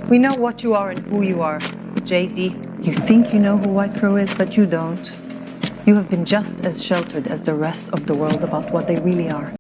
We know what you are and who you are, J.D. You think you know who White Crow is, but you don't. You have been just as sheltered as the rest of the world about what they really are.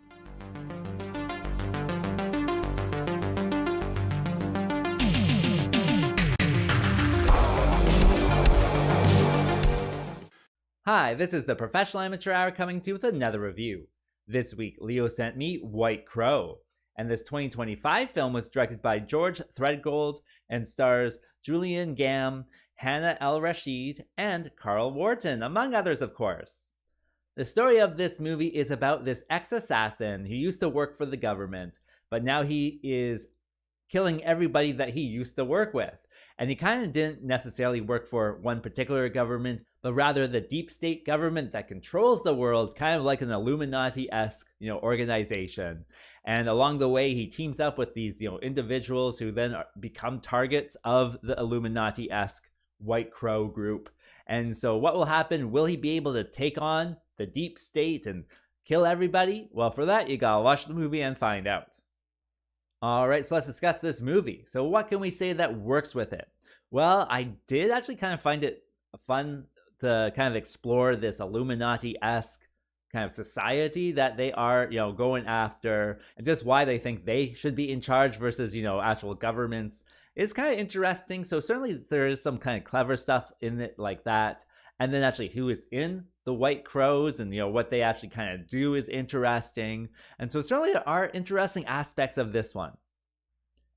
Hi, this is the Professional Amateur Hour coming to you with another review. This week, Leo sent me White Crow, and this 2025 film was directed by George Threadgold and stars Julian, Gamm, Hannah El-Rashid, and Carl Wharton, among others, of course. The story of this movie is about this ex-assassin who used to work for the government, but now he is killing everybody that he used to work with. And he kind of didn't necessarily work for one particular government, but rather the deep state government that controls the world, kind of like an Illuminati-esque, organization. And along the way, he teams up with these, individuals who then become targets of the Illuminati-esque White Crow group. And so what will happen? Will he be able to take on the deep state and kill everybody? Well, for that, you gotta watch the movie and find out. All right, so let's discuss this movie. So what can we say that works with it? Well, I did actually kind of find it fun to kind of explore this Illuminati-esque kind of society that they are, going after, and just why they think they should be in charge versus, actual governments. It's kind of interesting. So certainly there is some kind of clever stuff in it like that. And then actually who is in the White Crows and, what they actually kind of do is interesting. And so certainly there are interesting aspects of this one.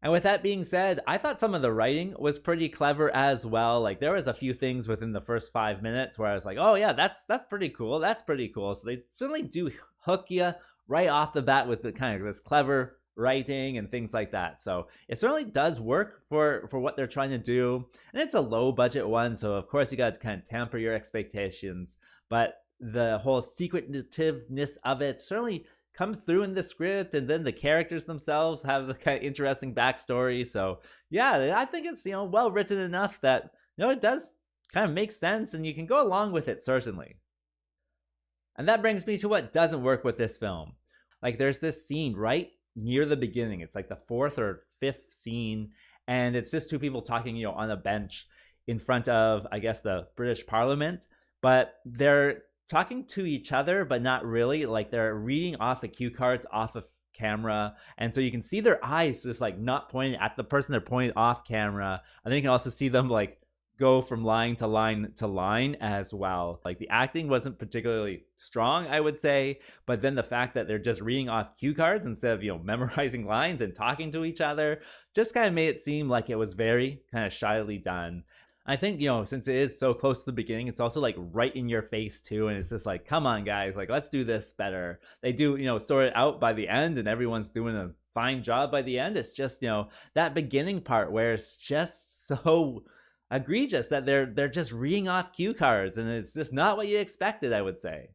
And with that being said, I thought some of the writing was pretty clever as well. Like there was a few things within the first 5 minutes where I was like, oh yeah, that's pretty cool. That's pretty cool. So they certainly do hook you right off the bat with the kind of this clever writing and things like that. So it certainly does work for what they're trying to do. And it's a low budget one. So of course you got to kind of temper your expectations, but the whole secretiveness of it certainly comes through in the script, and then the characters themselves have the kind of interesting backstory. So yeah, I think it's well written enough that it does kind of make sense and you can go along with it, certainly. And that brings me to what doesn't work with this film. Like there's this scene right near the beginning. It's like the 4th or 5th scene, and it's just two people talking on a bench in front of, I guess, the British Parliament, but they're talking to each other, but not really. Like they're reading off the cue cards off of camera, and so you can see their eyes just like not pointing at the person, they're pointing off camera. And then you can also see them like go from line to line to line as well. Like the acting wasn't particularly strong, I would say, but then the fact that they're just reading off cue cards instead of memorizing lines and talking to each other just kind of made it seem like it was very kind of shyly done. I think, since it is so close to the beginning, it's also like right in your face too. And it's just like, come on guys, like let's do this better. They do, sort it out by the end and everyone's doing a fine job by the end. It's just, that beginning part where it's just so egregious that they're just reading off cue cards, and it's just not what you expected, I would say.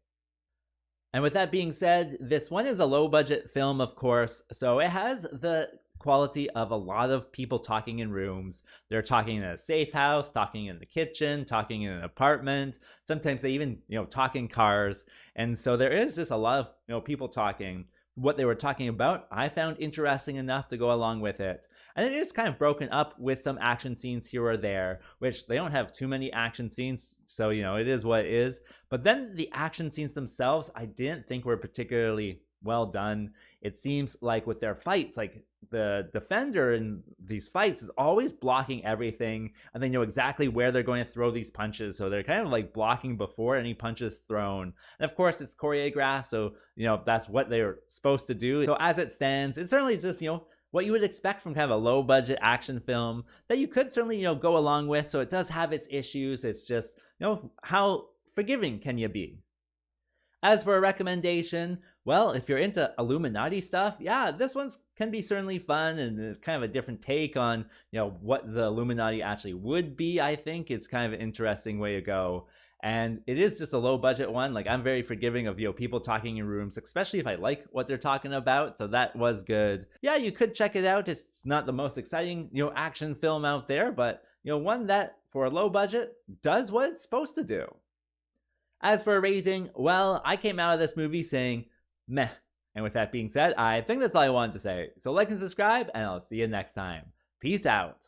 And with that being said, this one is a low budget film, of course, so it has the quality of a lot of people talking in rooms. They're talking in a safe house, talking in the kitchen, talking in an apartment. Sometimes they even, talk in cars. And so there is just a lot of, people talking. What they were talking about, I found interesting enough to go along with it. And it is kind of broken up with some action scenes here or there, which they don't have too many action scenes, so it is what it is. But then the action scenes themselves, I didn't think were particularly well done. It seems like with their fights, like the defender in these fights is always blocking everything, and they know exactly where they're going to throw these punches, so they're kind of like blocking before any punch is thrown. And of course it's choreographed, so that's what they're supposed to do. So as it stands, it's certainly just what you would expect from kind of a low budget action film that you could certainly go along with. So it does have its issues. It's just how forgiving can you be? As for a recommendation, well, if you're into Illuminati stuff, yeah, this one can be certainly fun, and it's kind of a different take on, what the Illuminati actually would be. I think it's kind of an interesting way to go. And it is just a low budget one. Like I'm very forgiving of, people talking in rooms, especially if I like what they're talking about. So that was good. Yeah, you could check it out. It's not the most exciting, action film out there, but, one that for a low budget does what it's supposed to do. As for a rating, well, I came out of this movie saying, meh. And with that being said, I think that's all I wanted to say. So like and subscribe, and I'll see you next time. Peace out.